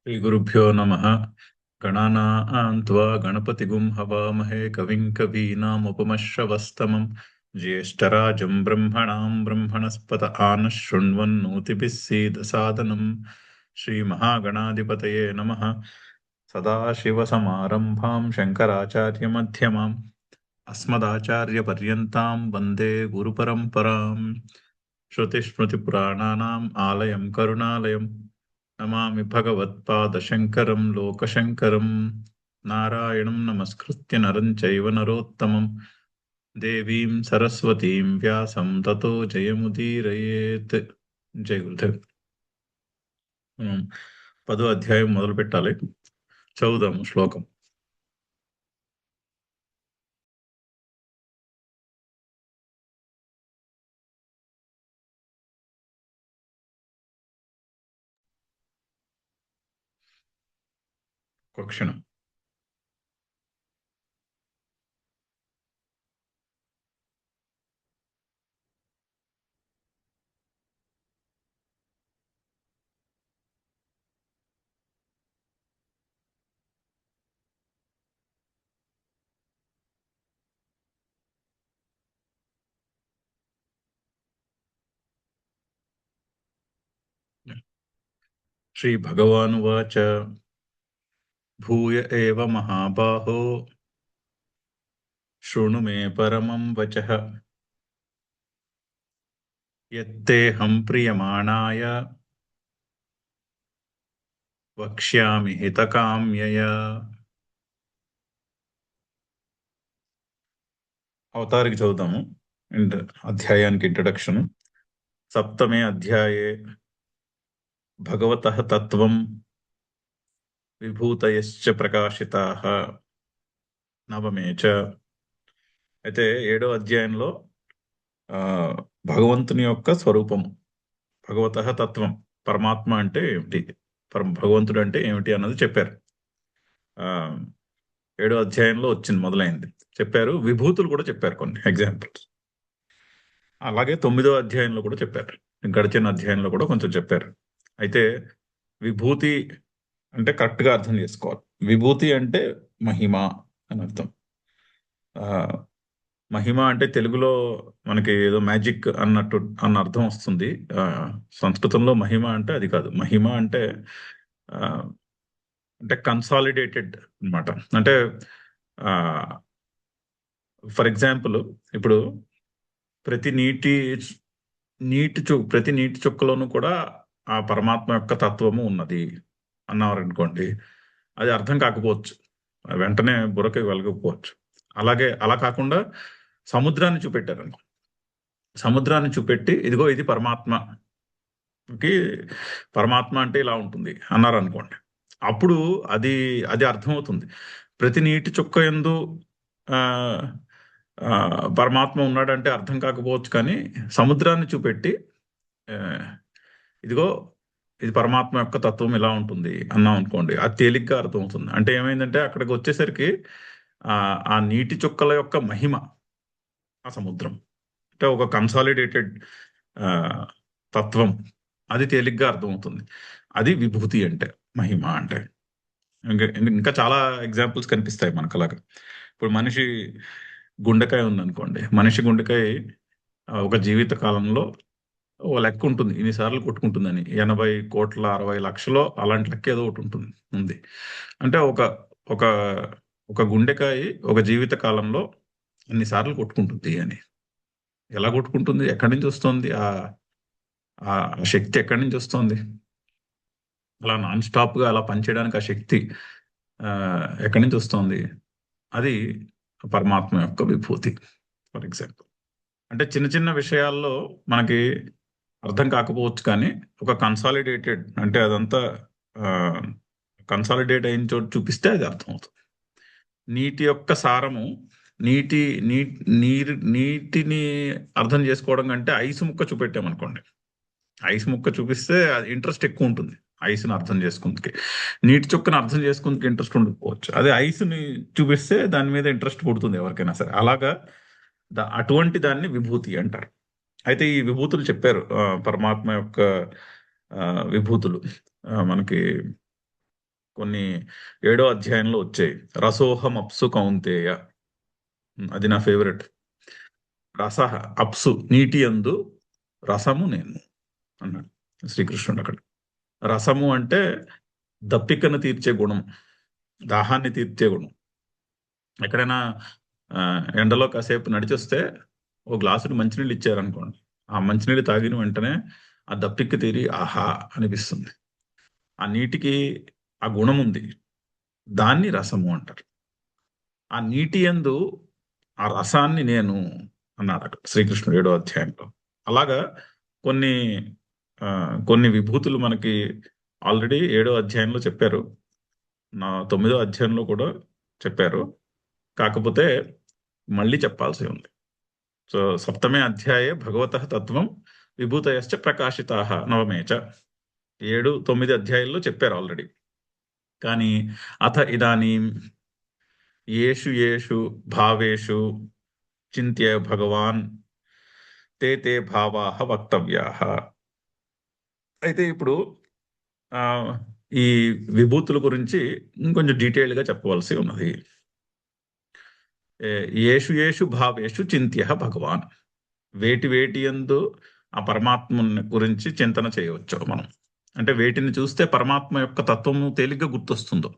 श्रीगुरुभ्यो नमः। गणानां त्वा गणपतिगुं हवामहे कविं कवीनामुपमश्रवस्तमं ज्येष्ठराजं ब्रह्मणां ब्रह्मणस्पत आनः शृण्वन्नोतिभिः सीदसादनं श्रीमहागणाधिपतये नमः। सदाशिवसमारम्भां शङ्कराचार्यमध्यमाम् अस्मदाचार्यपर्यन्तां वन्दे गुरुपरम्पराम्। श्रुतिस्मृतिपुराणानाम् आलयं करुणालयं नमामि भगवत्पादशङ्करं लोकशङ्करं। नारायणं नमस्कृत्य नरं चैव नरोत्तमं देवीं सरस्वतीं व्यासं ततो जयमुदीरयेत्। జై గురుదేవ్. మనం 10వ అధ్యాయం మొదలు పెట్టాలి. చదువుదాము శ్లోకం. ఒక క్షణం. శ్రీభగవానువాచ భూయ ఏవ మహాబాహో శృణు మే పరమం వచః యత్తేహం ప్రియమాణాయ వక్ష్యామి హితకామ్యయా. అవతారికి చదువుతాము. అండ్ అధ్యాయానికి ఇంట్రడక్షన్. సప్తమే అధ్యాయే భగవతః తత్వం విభూతయశ్చ ప్రకాశితాః నవమే చ. అయితే 7వ అధ్యాయంలో భగవంతుని యొక్క స్వరూపం, భగవతః తత్వం, పరమాత్మ అంటే ఏమిటి, భగవంతుడు అంటే ఏమిటి అన్నది చెప్పారు. 7వ అధ్యాయంలో వచ్చింది, మొదలైంది చెప్పారు. విభూతులు కూడా చెప్పారు, కొన్ని ఎగ్జాంపుల్స్. అలాగే 9వ అధ్యాయంలో కూడా చెప్పారు, గడిచిన అధ్యాయంలో కూడా కొంచెం చెప్పారు. అయితే విభూతి అంటే కరెక్ట్గా అర్థం చేసుకోవాలి. విభూతి అంటే మహిమ అని అర్థం. మహిమ అంటే తెలుగులో మనకి ఏదో మ్యాజిక్ అన్నట్టు అన్న అర్థం వస్తుంది. సంస్కృతంలో మహిమ అంటే అది కాదు. మహిమ అంటే అంటే కన్సాలిడేటెడ్ అన్నమాట. అంటే ఫర్ ఎగ్జాంపుల్, ఇప్పుడు ప్రతి నీటి చుక్కలోనూ కూడా ఆ పరమాత్మ యొక్క తత్వము ఉన్నది అన్నారు అనుకోండి, అది అర్థం కాకపోవచ్చు, వెంటనే బుర్రకి వెలగకపోవచ్చు. అలాగే అలా కాకుండా సముద్రాన్ని చూపెట్టారు అనుకో, సముద్రాన్ని చూపెట్టి ఇదిగో ఇది పరమాత్మకి, పరమాత్మ అంటే ఇలా ఉంటుంది అన్నారు అనుకోండి, అప్పుడు అది అది అర్థమవుతుంది. ప్రతి నీటి చుక్క యందు పరమాత్మ ఉన్నాడంటే అర్థం కాకపోవచ్చు, కానీ సముద్రాన్ని చూపెట్టి ఇదిగో ఇది పరమాత్మ యొక్క తత్వం ఇలా ఉంటుంది అన్నాం అనుకోండి, అది తేలిగ్గా అర్థమవుతుంది. అంటే ఏమైందంటే అక్కడికి వచ్చేసరికి ఆ నీటి చుక్కల యొక్క మహిమ, ఆ సముద్రం అంటే ఒక కన్సాలిడేటెడ్ తత్వం, అది తేలిగ్గా అర్థమవుతుంది. అది విభూతి అంటే, మహిమ అంటే. ఇంకా చాలా ఎగ్జాంపుల్స్ కనిపిస్తాయి మనకు అలాగా. ఇప్పుడు మనిషి గుండెకాయ ఉందనుకోండి, మనిషి గుండెకాయ ఒక జీవిత కాలంలో ఓ లెక్క ఉంటుంది, ఇన్నిసార్లు కొట్టుకుంటుందని, 80 కోట్ల 60 లక్షలో అలాంటి లెక్క ఏదో ఒకటి ఉంది. అంటే ఒక ఒక ఒక గుండెకాయ ఒక జీవిత కాలంలో ఎన్నిసార్లు కొట్టుకుంటుంది అని. ఎలా కొట్టుకుంటుంది, ఎక్కడి నుంచి వస్తుంది ఆ శక్తి, ఎక్కడి నుంచి వస్తుంది? అలా నాన్ స్టాప్ గా అలా పనిచేయడానికి ఆ శక్తి ఎక్కడి నుంచి వస్తుంది? అది పరమాత్మ యొక్క విభూతి. ఫర్ ఎగ్జాంపుల్, అంటే చిన్న చిన్న విషయాల్లో మనకి అర్థం కాకపోవచ్చు, కానీ ఒక కన్సాలిడేటెడ్ అంటే అదంతా కన్సాలిడేట్ అయిన చోటు చూపిస్తే అది అర్థమవుతుంది. నీటి యొక్క సారము, నీటిని అర్థం చేసుకోవడం కంటే ఐస్ ముక్క చూపెట్టామనుకోండి, ఐస్ ముక్క చూపిస్తే ఇంట్రెస్ట్ ఎక్కువ ఉంటుంది ఐస్ని అర్థం చేసుకుందుకి. నీటి చుక్కను అర్థం చేసుకుందుకు ఇంట్రెస్ట్ ఉండకపోవచ్చు, అదే ఐస్ని చూపిస్తే దాని మీద ఇంట్రెస్ట్ పుడుతుంది ఎవరికైనా సరే. అలాగా అటువంటి దాన్ని విభూతి అంటారు. అయితే ఈ విభూతులు చెప్పారు, పరమాత్మ యొక్క విభూతులు మనకి కొన్ని 7వ అధ్యాయంలో వచ్చాయి. రసోహం అప్సు కౌంతేయ, అది నా ఫేవరెట్. రస అప్సు, నీటి యందు రసము నేను అన్నాడు శ్రీకృష్ణుడు అక్కడ. రసము అంటే దప్పికను తీర్చే గుణం, దాహాన్ని తీర్చే గుణం. ఎక్కడైనా ఎండలో కాసేపు నడిచొస్తే ఓ గ్లాసుడు మంచినీళ్ళు ఇచ్చారనుకోండి, ఆ మంచినీళ్ళు తాగిన వెంటనే ఆ దప్పిక తీరి ఆహా అనిపిస్తుంది. ఆ నీటికి ఆ గుణం ఉంది, దాన్ని రసము అంటారు. ఆ నీటి యందు ఆ రసాన్ని నేను అన్నాడు అక్కడ శ్రీకృష్ణుడు 7వ అధ్యాయంలో. అలాగా కొన్ని కొన్ని విభూతులు మనకి ఆల్రెడీ 7వ అధ్యాయంలో చెప్పారు, 9వ అధ్యాయంలో కూడా చెప్పారు. కాకపోతే మళ్ళీ చెప్పాల్సి ఉంది. సో సప్తమే అధ్యాయే భగవతః తత్వం విభూతయశ్చ ప్రకాశితాః నవమే చ. 7, 9 అధ్యాయాల్లో చెప్పారు ఆల్రెడీ. కానీ అథ ఇదానీం యేషు యేషు భావేషు చింత్య భగవాన్ తే తే భావాః వక్తవ్యాః. అయితే ఇప్పుడు ఆ, ఈ విభూతుల గురించి ఇంకొంచెం డీటెయిల్గా చెప్పవలసి ఉన్నది. యేషు యేషు భావేషు చింత్య భగవాన్, వేటి వేటి యందు ఆ పరమాత్మ గురించి చింతన చేయవచ్చు మనం. అంటే వేటిని చూస్తే పరమాత్మ యొక్క తత్వము తేలిగ్గా గుర్తొస్తుందో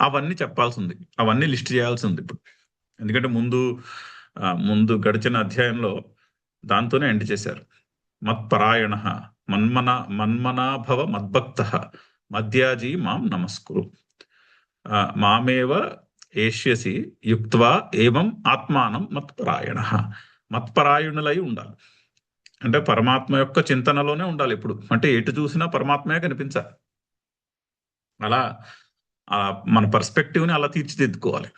అవన్నీ చెప్పాల్సి ఉంది, అవన్నీ లిస్ట్ చేయాల్సి ఉంది ఇప్పుడు. ఎందుకంటే ముందు గడిచిన అధ్యాయంలో దాంతోనే ఎండ్ చేశారు. మత్పరాయణ మన్మనాభవ మద్భక్త మధ్యాజీ మాం నమస్కురు, మామేవ ఏష్యసి యుక్త్వా ఏవం ఆత్మానం మత్పరాయణ. మత్పరాయణులై ఉండాలి అంటే పరమాత్మ యొక్క చింతనలోనే ఉండాలి ఎప్పుడు. అంటే ఎటు చూసినా పరమాత్మే కనిపించాలి. అలా మన పర్స్పెక్టివ్ని అలా తీర్చిదిద్దుకోవాలి.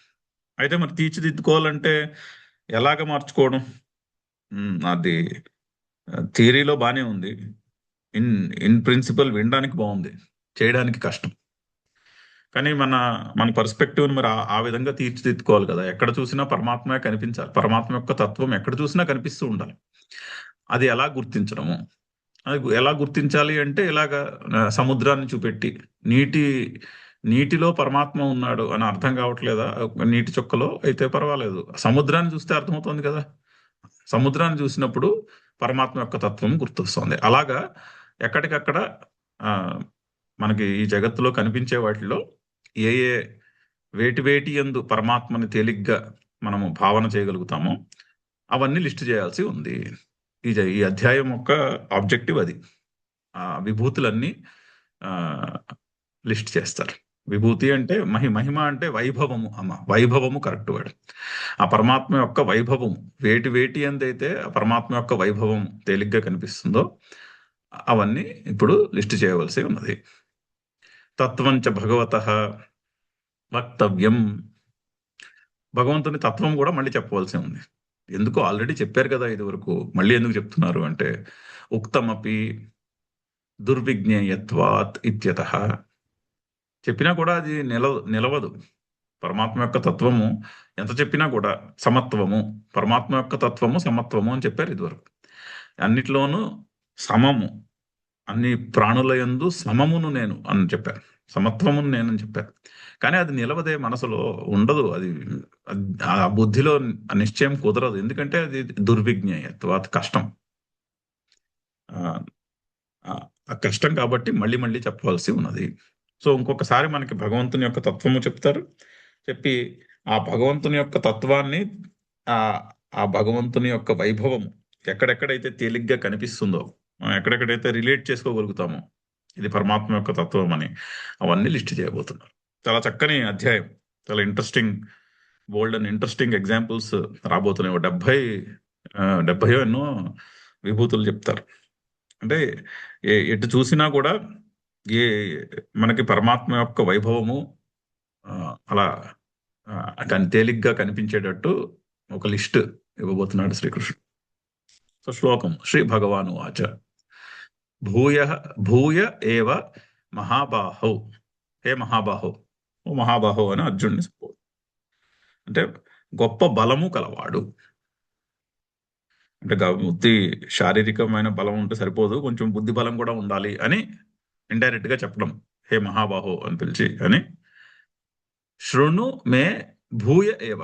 అయితే మరి తీర్చిదిద్దుకోవాలంటే ఎలాగ మార్చుకోవడం? అది థియరీలో బాగానే ఉంది, ఇన్ ఇన్ ప్రిన్సిపల్ వినడానికి బాగుంది, చేయడానికి కష్టం. కానీ మన పర్స్పెక్టివ్ని మరి ఆ విధంగా తీర్చిదిద్దుకోవాలి కదా. ఎక్కడ చూసినా పరమాత్మే కనిపించాలి, పరమాత్మ యొక్క తత్వం ఎక్కడ చూసినా కనిపిస్తూ ఉండాలి. అది ఎలా గుర్తించడము? అది ఎలా గుర్తించాలి అంటే ఇలాగా సముద్రాన్ని చూపెట్టి, నీటిలో పరమాత్మ ఉన్నాడు అని అర్థం కావట్లేదా నీటి చుక్కలో? అయితే పర్వాలేదు, సముద్రాన్ని చూస్తే అర్థమవుతుంది కదా. సముద్రాన్ని చూసినప్పుడు పరమాత్మ యొక్క తత్వం గుర్తొస్తుంది. అలాగా ఎక్కడికక్కడ మనకి ఈ జగత్తులో కనిపించే వాటిలో ఏ ఏ వేటి యందు పరమాత్మని తేలిగ్గా మనము భావన చేయగలుగుతామో అవన్నీ లిస్ట్ చేయాల్సి ఉంది. ఈ అధ్యాయం యొక్క ఆబ్జెక్టివ్ అది. ఆ విభూతులన్నీ లిస్ట్ చేస్తారు. విభూతి అంటే మహిమ అంటే వైభవము. వైభవము కరెక్ట్ వర్డ్. ఆ పరమాత్మ యొక్క వైభవము వేటి ఎందైతే ఆ పరమాత్మ యొక్క వైభవం తేలిగ్గా కనిపిస్తుందో అవన్నీ ఇప్పుడు లిస్ట్ చేయవలసి ఉన్నది. తత్వంచ భగవతః వక్తవ్యం, భగవంతుని తత్వం కూడా మళ్ళీ చెప్పవలసి ఉంది. ఎందుకు ఆల్రెడీ చెప్పారు కదా ఇది వరకు, మళ్ళీ ఎందుకు చెప్తున్నారు అంటే ఉక్తమపి దుర్విజ్ఞేయత్వాత్ ఇత్యతః. చెప్పినా కూడా అది నిలవదు. పరమాత్మ యొక్క తత్వము ఎంత చెప్పినా కూడా సమత్వము, పరమాత్మ యొక్క తత్వము సమత్వము అని చెప్పారు ఇదివరకు. అన్నిట్లోనూ సమము, అన్ని ప్రాణుల యందు సమమును నేను అని చెప్పారు, సమత్వమును నేనని చెప్పారు. కానీ అది నిలవదే, మనసులో ఉండదు. అది ఆ బుద్ధిలో నిశ్చయం కుదరదు. ఎందుకంటే అది దుర్విజ్ఞేయత్వాత్, కష్టం. ఆ కష్టం కాబట్టి మళ్ళీ మళ్ళీ చెప్పవలసి ఉన్నది. సో ఇంకొకసారి మనకి భగవంతుని యొక్క తత్వము చెప్తారు, చెప్పి ఆ భగవంతుని యొక్క తత్వాన్ని, ఆ భగవంతుని యొక్క వైభవం ఎక్కడెక్కడైతే తేలిగ్గా కనిపిస్తుందో, ఎక్కడెక్కడైతే రిలేట్ చేసుకోగలుగుతామో ఇది పరమాత్మ యొక్క తత్వం అని, అవన్నీ లిస్ట్ చేయబోతున్నారు. చాలా చక్కని అధ్యాయం, చాలా interesting, bold and interesting examples రాబోతున్నాయి. 70 ఎన్నో విభూతులు చెప్తారు. అంటే ఎటు చూసినా కూడా మనకి పరమాత్మ యొక్క వైభవము అలా తేలిగ్గా కనిపించేటట్టు ఒక లిస్ట్ ఇవ్వబోతున్నాడు శ్రీకృష్ణుడు. సో శ్లోకం శ్రీ భగవాను వాచ భూయ ఏవ మహాబాహౌ, హే మహాబాహో, ఓ మహాబాహో అని అర్జునుడిని చెప్పు. అంటే గొప్ప బలము కలవాడు. అంటే బుద్ధి, శారీరకమైన బలం ఉంటే సరిపోదు, కొంచెం బుద్ధి బలం కూడా ఉండాలి అని ఇండైరెక్ట్ గా చెప్పడం. హే మహాబాహో అని పిలిచి అని శృణు మే భూయ ఏవ.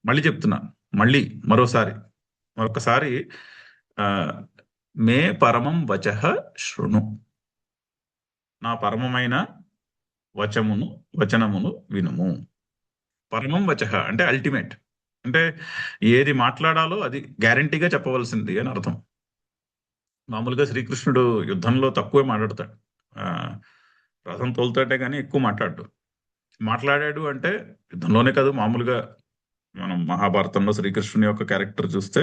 మళ్ళీ చెప్తున్నాను, మళ్ళీ మరోసారి మరొకసారి ఆ, మే పరమం వచః శృణు. నా పరమమైన వచమును వచనమును వినుము. పరమం వచః అంటే అల్టిమేట్, అంటే ఏది మాట్లాడాలో అది గ్యారంటీగా చెప్పవలసింది అని అర్థం. మామూలుగా శ్రీకృష్ణుడు యుద్ధంలో తక్కువే మాట్లాడతాడు. ఆ, రథం తోలుతాడే కానీ ఎక్కువ మాట్లాడు. మాట్లాడాడు అంటే యుద్ధంలోనే కాదు, మామూలుగా మనం మహాభారతంలో శ్రీకృష్ణుని యొక్క క్యారెక్టర్ చూస్తే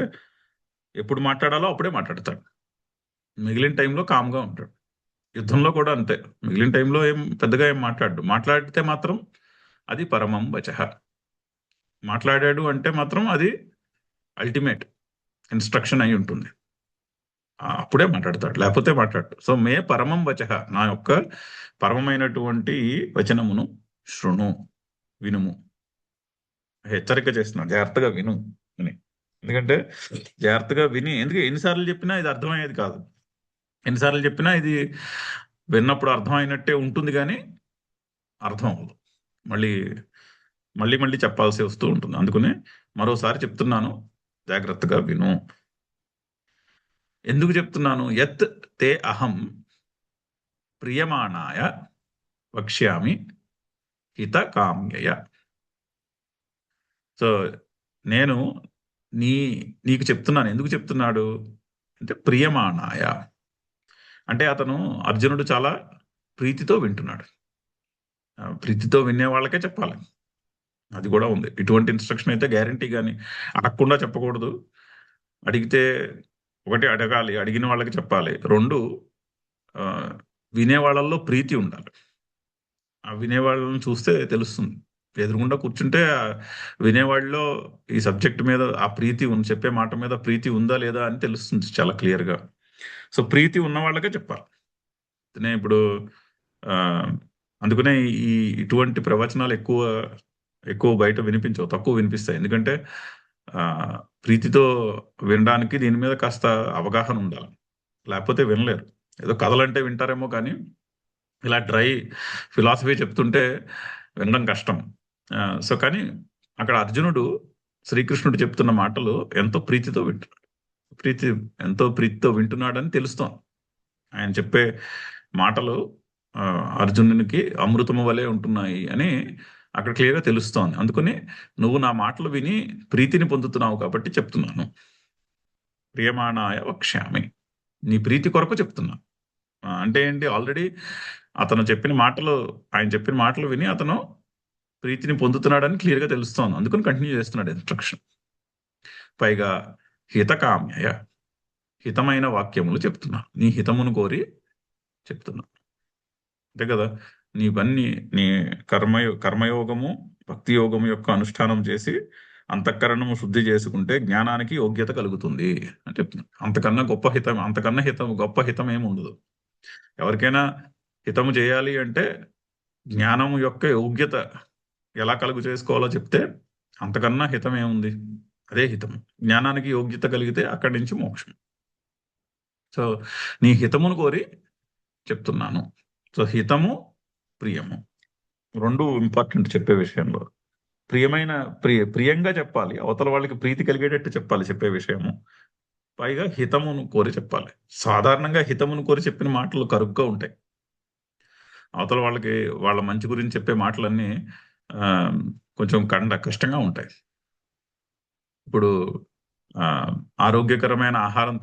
ఎప్పుడు మాట్లాడాలో అప్పుడే మాట్లాడతాడు. మిగిలిన టైంలో కామ్గా ఉంటాడు. యుద్ధంలో కూడా అంతే, మిగిలిన టైంలో ఏం పెద్దగా ఏం మాట్లాడు. మాట్లాడితే మాత్రం అది పరమం వచః. మాట్లాడాడు అంటే మాత్రం అది అల్టిమేట్ ఇన్స్ట్రక్షన్ అయి ఉంటుంది. అప్పుడే మాట్లాడతాడు, లేకపోతే మాట్లాడు. సో మే పరమం వచః, నా యొక్క పరమమైనటువంటి వచనమును శృణు, వినుము. హెచ్చరిక చేస్తున్నాడు, జాగ్రత్తగా విను అని. ఎందుకంటే జాగ్రత్తగా విని, ఎందుకంటే ఎన్నిసార్లు చెప్పినా ఇది అర్థమయ్యేది కాదు. ఎన్నిసార్లు చెప్పినా ఇది విన్నప్పుడు అర్థమైనట్టే ఉంటుంది కానీ అర్థం అవ్వదు. మళ్ళీ మళ్ళీ మళ్ళీ చెప్పాల్సి వస్తూ ఉంటుంది. అందుకనే మరోసారి చెప్తున్నాను, జాగ్రత్తగా విను. ఎందుకు చెప్తున్నాను? యత్ తే అహం ప్రియమాణాయ వక్ష్యామి హిత కామ్యయ. సో నేను నీకు చెప్తున్నాను. ఎందుకు చెప్తున్నాడు అంటే ప్రియమాణాయ అంటే అతను అర్జునుడు చాలా ప్రీతితో వింటున్నాడు. ప్రీతితో వినే వాళ్ళకే చెప్పాలి, అది కూడా ఉంది. ఇటువంటి ఇన్స్ట్రక్షన్ అయితే గ్యారంటీ కానీ అడగకుండా చెప్పకూడదు. అడిగితే ఒకటి అడగాలి, అడిగిన వాళ్ళకి చెప్పాలి. రెండు, ఆ, వినే వాళ్ళల్లో ప్రీతి ఉండాలి. ఆ వినేవాళ్ళని చూస్తే తెలుస్తుంది. ఎదురుగుండా కూర్చుంటే వినేవాళ్ళలో ఈ సబ్జెక్ట్ మీద ఆ ప్రీతి ఉంది, చెప్పే మాట మీద ప్రీతి ఉందా లేదా అని తెలుస్తుంది చాలా క్లియర్గా. సో ప్రీతి ఉన్న వాళ్ళకే చెప్పాలి. ఇప్పుడు ఆ, అందుకనే ఈ ఇటువంటి ప్రవచనాలు ఎక్కువ ఎక్కువ బయట వినిపించవు, తక్కువ వినిపిస్తాయి. ఎందుకంటే ఆ, ప్రీతితో వినడానికి దీని మీద కాస్త అవగాహన ఉండాలి, లేకపోతే వినలేరు. ఏదో కథలంటే వింటారేమో కానీ ఇలా డ్రై ఫిలాసఫీ చెప్తుంటే వినడం కష్టం. సో కానీ అక్కడ అర్జునుడు శ్రీకృష్ణుడు చెప్తున్న మాటలు ఎంతో ప్రీతితో వింటున్నాడు. ప్రీతి ఎంతో ప్రీతితో వింటున్నాడని తెలుస్తాం. ఆయన చెప్పే మాటలు అర్జునునికి అమృతము వలె ఉంటున్నాయి అని అక్కడ క్లియర్గా తెలుస్తోంది. అందుకని నువ్వు నా మాటలు విని ప్రీతిని పొందుతున్నావు కాబట్టి చెప్తున్నాను. ప్రియమాణాయ వక్ష్యామి, నీ ప్రీతి కొరకు చెప్తున్నా. అంటే ఏంటి, ఆల్రెడీ అతను చెప్పిన మాటలు, ఆయన చెప్పిన మాటలు విని అతను ప్రీతిని పొందుతున్నాడని క్లియర్గా తెలుస్తోంది. అందుకని కంటిన్యూ చేస్తున్నాడు ఇన్స్ట్రక్షన్. పైగా హితకామ్యయ, హితమైన వాక్యములు చెప్తున్నా, నీ హితమును కోరి చెప్తున్నా. అంతే కదా, నీ పని నీ కర్మయోగము భక్తి యోగము యొక్క అనుష్ఠానం చేసి అంతఃకరణము శుద్ధి చేసుకుంటే జ్ఞానానికి యోగ్యత కలుగుతుంది అని చెప్తున్నా. అంతకన్నా గొప్ప హితం ఏమి ఉండదు. ఎవరికైనా హితము చేయాలి అంటే జ్ఞానము యొక్క యోగ్యత ఎలా కలుగు చేసుకోవాలో చెప్తే అంతకన్నా హితం ఏముంది? అదే హితం. జ్ఞానానికి యోగ్యత కలిగితే అక్కడి నుంచి మోక్షం. సో నీ హితమును కోరి చెప్తున్నాను. సో హితము, ప్రియము రెండు ఇంపార్టెంట్ చెప్పే విషయంలో. ప్రియంగా చెప్పాలి, అవతల వాళ్ళకి ప్రీతి కలిగేటట్టు చెప్పాలి చెప్పే విషయము. పైగా హితమును కోరి చెప్పాలి. సాధారణంగా హితమును కోరి చెప్పిన మాటలు కరుగ్గా ఉంటాయి. అవతల వాళ్ళకి వాళ్ళ మంచి గురించి చెప్పే మాటలన్నీ కొంచెం కష్టంగా ఉంటాయి. ఇప్పుడు ఆరోగ్యకరమైన ఆహారం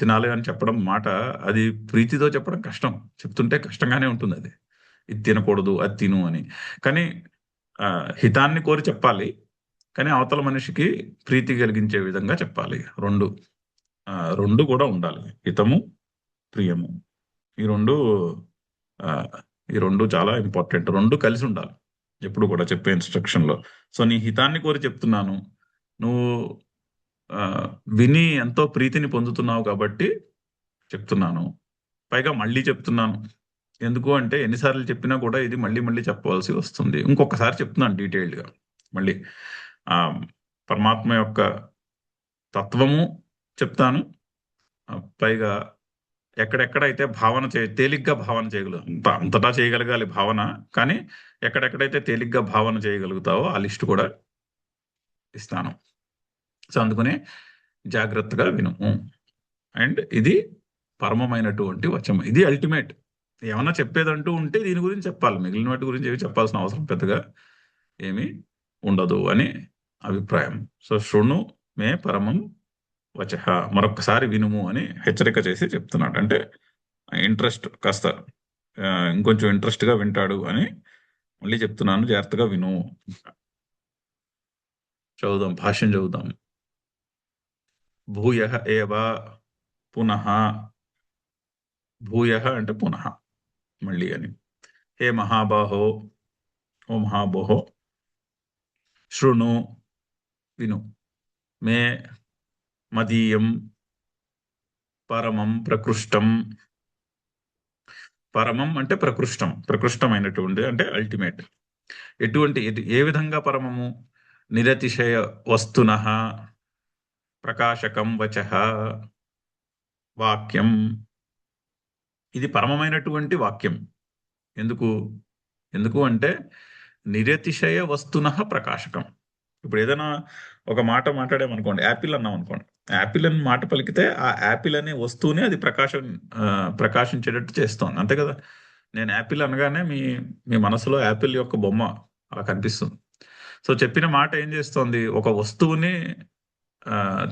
తినాలి అని చెప్పడం మాట, అది ప్రీతితో చెప్పడం కష్టం. చెప్తుంటే కష్టంగానే ఉంటుంది. అది ఇది తినకూడదు, అది తిను అని. కానీ హితాన్ని కోరి చెప్పాలి, కానీ అవతల మనిషికి ప్రీతి కలిగించే విధంగా చెప్పాలి. రెండు కూడా ఉండాలి. హితము, ప్రియము, ఈ రెండు చాలా ఇంపార్టెంట్. రెండు కలిసి ఉండాలి ఎప్పుడు కూడా చెప్పే ఇన్స్ట్రక్షన్లో. సో నీ హితాన్ని కోరి చెప్తున్నాను, నువ్వు విని ఎంతో ప్రీతిని పొందుతున్నావు కాబట్టి చెప్తున్నాను. పైగా మళ్ళీ చెప్తున్నాను. ఎందుకు అంటే ఎన్నిసార్లు చెప్పినా కూడా ఇది మళ్ళీ మళ్ళీ చెప్పవలసి వస్తుంది. ఇంకొకసారి చెప్తున్నాను డీటెయిల్డ్గా మళ్ళీ. పరమాత్మ యొక్క తత్వము చెప్తాను, పైగా ఎక్కడెక్కడైతే తేలిగ్గా భావన అంతటా చేయగలగాలి భావన. కానీ ఎక్కడెక్కడైతే తేలిగ్గా భావన చేయగలుగుతావో ఆ లిస్ట్ కూడా ఇస్తాను. సో అందుకనే జాగ్రత్తగా వినుము. అండ్ ఇది పరమమైనటువంటి వచనం. ఇది అల్టిమేట్. ఏమన్నా చెప్పేదంటూ ఉంటే దీని గురించి చెప్పాలి. మిగిలిన వాటి గురించి ఏమి చెప్పాల్సిన అవసరం పెద్దగా ఏమీ ఉండదు అని అభిప్రాయం. సో శృణు మే పరమం వచః, మరొక్కసారి వినుము అని హెచ్చరిక చేసి చెప్తున్నాడు. అంటే ఇంట్రెస్ట్ కాస్త ఇంకొంచెం ఇంట్రెస్ట్ గా వింటాడు అని మళ్ళీ చెప్తున్నాను. జాగ్రత్తగా విను. చదువుదాం, భాష్యం చదువుదాం. భూయః ఏవ పునః, భూయః అంటే పునః, మళ్ళీ అని. హే మహాబాహో, ఓ మహాబాహో, శృణు విను, మే మదీయం పరమం ప్రకృష్టం. పరమం అంటే ప్రకృష్టం, ప్రకృష్టమైనటువంటి అంటే అల్టిమేట్. ఏ విధంగా పరమము? నిరతిశయ వస్తునః ప్రకాశకం వచః వాక్యం. ఇది పరమమైనటువంటి వాక్యం. ఎందుకు అంటే నిరతిశయ వస్తునః ప్రకాశకం. ఇప్పుడు ఏదైనా ఒక మాట మాట్లాడామనుకోండి, యాపిల్ అన్నాం అనుకోండి, యాపిల్ అని మాట పలికితే ఆ యాపిల్ అనే వస్తువుని అది ప్రకాశించేటట్టు చేస్తోంది, అంతే కదా. నేను యాపిల్ అనగానే మీ మీ మనసులో యాపిల్ యొక్క బొమ్మ అలా కనిపిస్తుంది. సో చెప్పిన మాట ఏం చేస్తోంది? ఒక వస్తువుని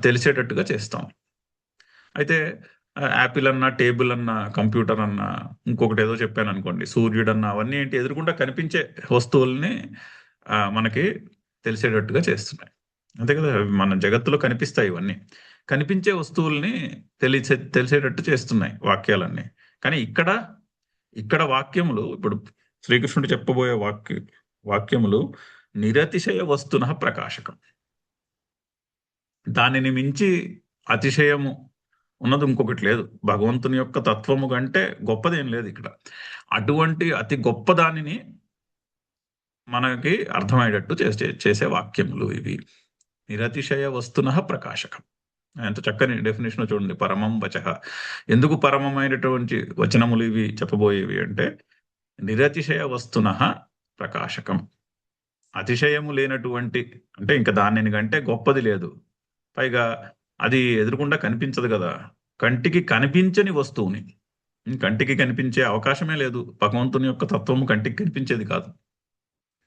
తెలిసేటట్టుగా చేస్తాం. అయితే యాపిల్ అన్నా, టేబుల్ అన్నా, కంప్యూటర్ అన్నా, ఇంకొకటి ఏదో చెప్పాను అనుకోండి, సూర్యుడు అన్నా, అవన్నీ ఏంటి? ఎదురుకుండా కనిపించే వస్తువుల్ని మనకి తెలిసేటట్టుగా చేస్తున్నాయి, అంతే కదా. మన జగత్తులో కనిపిస్తాయి ఇవన్నీ. కనిపించే వస్తువుల్ని తెలిసేటట్టు చేస్తున్నాయి వాక్యాలన్నీ. కానీ ఇక్కడ వాక్యములు, ఇప్పుడు శ్రీకృష్ణుడు చెప్పబోయే వాక్యములు నిరతిశయ వస్తునః ప్రకాశకం. దానిని మించి అతిశయము ఉన్నది ఇంకొకటి లేదు. భగవంతుని యొక్క తత్వము కంటే గొప్పదేం లేదు ఇక్కడ. అటువంటి అతి గొప్ప దానిని మనకి అర్థమయ్యేటట్టు చేసే వాక్యములు ఇవి. నిరతిశయ వస్తునః ప్రకాశకం. ఎంత చక్కని డెఫినేషన్ చూడండి. పరమం వచః. ఎందుకు పరమమైనటువంటి వచనములు ఇవి చెప్పబోయేవి అంటే నిరతిశయ వస్తునః ప్రకాశకం. అతిశయము లేనటువంటి, అంటే ఇంకా దానిని కంటే గొప్పది లేదు. పైగా అది ఎదురుకుండా కనిపించదు కదా. కంటికి కనిపించని వస్తువుని, కంటికి కనిపించే అవకాశమే లేదు. భగవంతుని యొక్క తత్వము కంటికి కనిపించేది కాదు.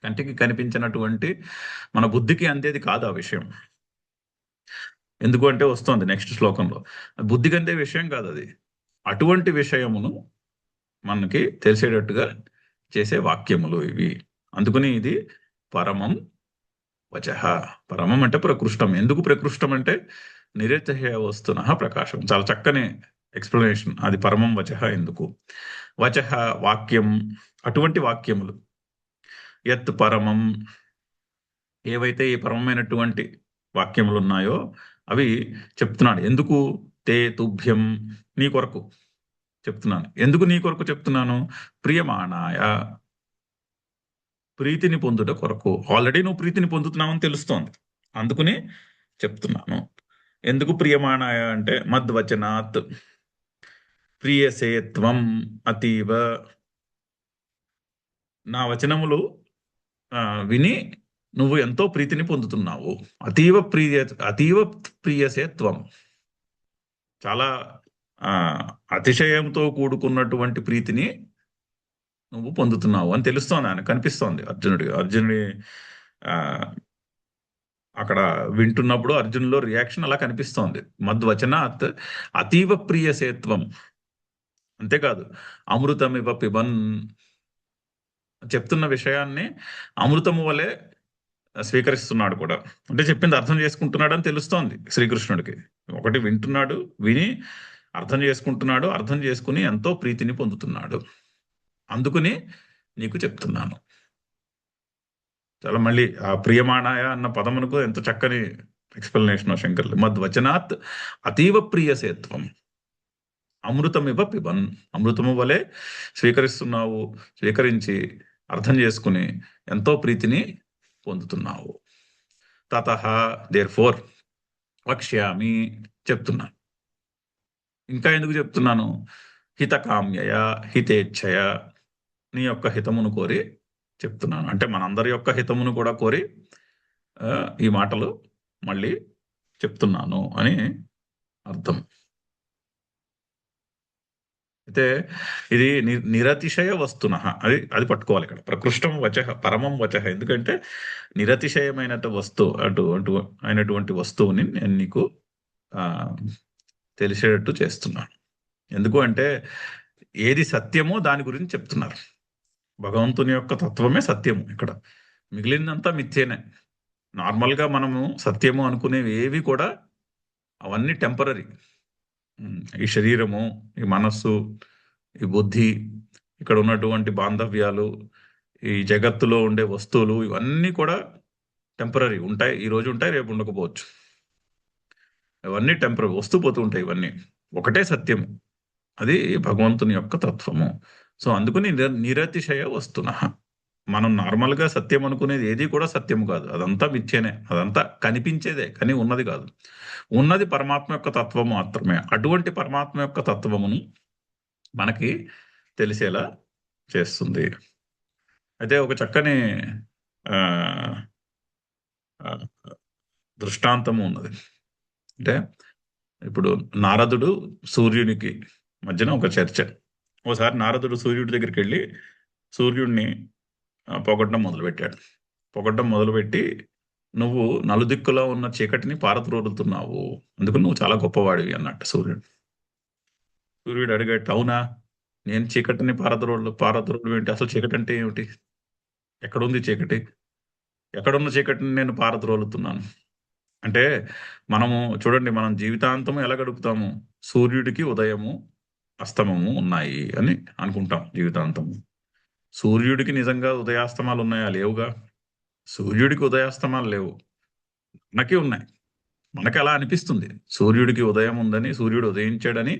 కంటికి కనిపించినటువంటి మన బుద్ధికి అందేది కాదు ఆ విషయం. ఎందుకు అంటే వస్తోంది నెక్స్ట్ శ్లోకంలో. బుద్ధికి అందే విషయం కాదు అది. అటువంటి విషయమును మనకి తెలిసేటట్టుగా చేసే వాక్యములు ఇవి. అందుకని ఇది పరమం వచః. పరమం అంటే ప్రకృష్టం. ఎందుకు ప్రకృష్టం అంటే నిరతిశయ వస్తునః ప్రకాశం. చాలా చక్కని ఎక్స్ప్లెనేషన్. అది పరమం వచః ఎందుకు. వచః వాక్యం, అటువంటి వాక్యములు. యత్ పరమం, ఏవైతే ఈ పరమమైనటువంటి వాక్యములు ఉన్నాయో అవి చెప్తున్నాడు. ఎందుకు? తే తుభ్యం, నీ కొరకు చెప్తున్నాను. ఎందుకు నీ కొరకు చెప్తున్నాను? ప్రియమాణాయ, ప్రీతిని పొందుట కొరకు. ఆల్రెడీ నువ్వు ప్రీతిని పొందుతున్నావని తెలుస్తోంది, అందుకుని చెప్తున్నాను. ఎందుకు ప్రియమాణాయ అంటే మద్వచనాత్ ప్రియసేత్వం అతీవ. నా వచనములు విని నువ్వు ఎంతో ప్రీతిని పొందుతున్నావు. అతీవ ప్రియసేత్వం, చాలా అతిశయంతో కూడుకున్నటువంటి ప్రీతిని నువ్వు పొందుతున్నావు అని తెలుస్తోంది, ఆయన కనిపిస్తోంది అర్జునుడి అక్కడ వింటున్నప్పుడు అర్జునులో రియాక్షన్ అలా కనిపిస్తోంది. మద్వచనాత్ అతీవ ప్రియసేత్వం. అంతేకాదు అమృతమివ పిబన్, చెప్తున్న విషయాన్ని అమృతము వలె స్వీకరిస్తున్నాడు కూడా. అంటే చెప్పింది అర్థం చేసుకుంటున్నాడు అని తెలుస్తోంది శ్రీకృష్ణుడికి. ఒకటి వింటున్నాడు, విని అర్థం చేసుకుంటున్నాడు, అర్థం చేసుకుని ఎంతో ప్రీతిని పొందుతున్నాడు. అందుకుని నీకు చెప్తున్నాను. చాలా మళ్ళీ ఆ ప్రియమాణాయ అన్న పదమునకు ఎంత చక్కని ఎక్స్ప్లెనేషన్ శంకర్లు. మద్వచనాత్ అతీవ ప్రియసేత్వం అమృతమివ పిబన్. అమృతము వలె స్వీకరిస్తున్నావు, స్వీకరించి అర్థం చేసుకుని ఎంతో ప్రీతిని పొందుతున్నావు. తతః దేర్ ఫోర్ వక్ష్యామి, చెప్తున్నాను. ఇంకా ఎందుకు చెప్తున్నాను? హితకామ్యయ హితేచ్ఛయ, నీ యొక్క హితమును కోరి చెప్తున్నాను. అంటే మనందరి యొక్క హితమును కూడా కోరి ఈ మాటలు మళ్ళీ చెప్తున్నాను అని అర్థం. అయితే ఇది నిరతిశయ వస్తున, అది అది పట్టుకోవాలి ఇక్కడ. ప్రకృష్టం వచః పరమం వచః. ఎందుకంటే నిరతిశయమైన అటు అయినటువంటి వస్తువుని నేను నీకు ఆ తెలిసేటట్టు చేస్తున్నాను. ఎందుకు అంటే ఏది సత్యమో దాని గురించి చెప్తున్నారు. భగవంతుని యొక్క తత్వమే సత్యము ఇక్కడ, మిగిలిందంతా మిథ్యేనే. నార్మల్గా మనము సత్యము అనుకునేవి ఏవి కూడా అవన్నీ టెంపరరీ. ఈ శరీరము, ఈ మనస్సు, ఈ బుద్ధి, ఇక్కడ ఉన్నటువంటి బాంధవ్యాలు, ఈ జగత్తులో ఉండే వస్తువులు, ఇవన్నీ కూడా టెంపరరీ. ఉంటాయి, ఈ రోజు ఉంటాయి, రేపు ఉండకపోవచ్చు. ఇవన్నీ టెంపరరీ, వస్తూ పోతూ ఉంటాయి. ఇవన్నీ ఒకటే సత్యము, అది భగవంతుని యొక్క తత్వము. సో అందుకని నిరతిశయ వస్తున. మనం నార్మల్గా సత్యం అనుకునేది ఏది కూడా సత్యము కాదు, అదంతా మిథ్యనే, అదంతా కనిపించేదే కానీ ఉన్నది కాదు. ఉన్నది పరమాత్మ యొక్క తత్వము మాత్రమే. అటువంటి పరమాత్మ యొక్క తత్వమును మనకి తెలిసేలా చేస్తుంది. అయితే ఒక చక్కని దృష్టాంతము ఉన్నది. అంటే ఇప్పుడు నారదుడు సూర్యునికి మధ్యన ఒక చర్చ. ఓసారి నారదుడు సూర్యుడి దగ్గరికి వెళ్ళి సూర్యుడిని పొగడ్డం మొదలుపెట్టాడు. పొగడ్డం మొదలుపెట్టి, నువ్వు నలుదిక్కులో ఉన్న చీకటిని పారద్రోలుతున్నావు, అందుకు నువ్వు చాలా గొప్పవాడివి అన్నట్టు సూర్యుడు. సూర్యుడు అడిగట్టు, అవునా, నేను చీకటిని పారద్రోలు ఏంటి? అసలు చీకటి అంటే ఏమిటి? ఎక్కడుంది చీకటి? ఎక్కడున్న చీకటిని నేను పారద్రోలుతున్నాను అంటే, మనము చూడండి, మనం జీవితాంతం ఎలా గడుపుతాము? సూర్యుడికి ఉదయము అస్తమము ఉన్నాయి అని అనుకుంటాం జీవితాంతము. సూర్యుడికి నిజంగా ఉదయాస్తమాలు ఉన్నాయా? లేవుగా. సూర్యుడికి ఉదయాస్తమాలు లేవు, మనకి ఉన్నాయి. మనకి అలా అనిపిస్తుంది, సూర్యుడికి ఉదయం ఉందని, సూర్యుడు ఉదయించాడని,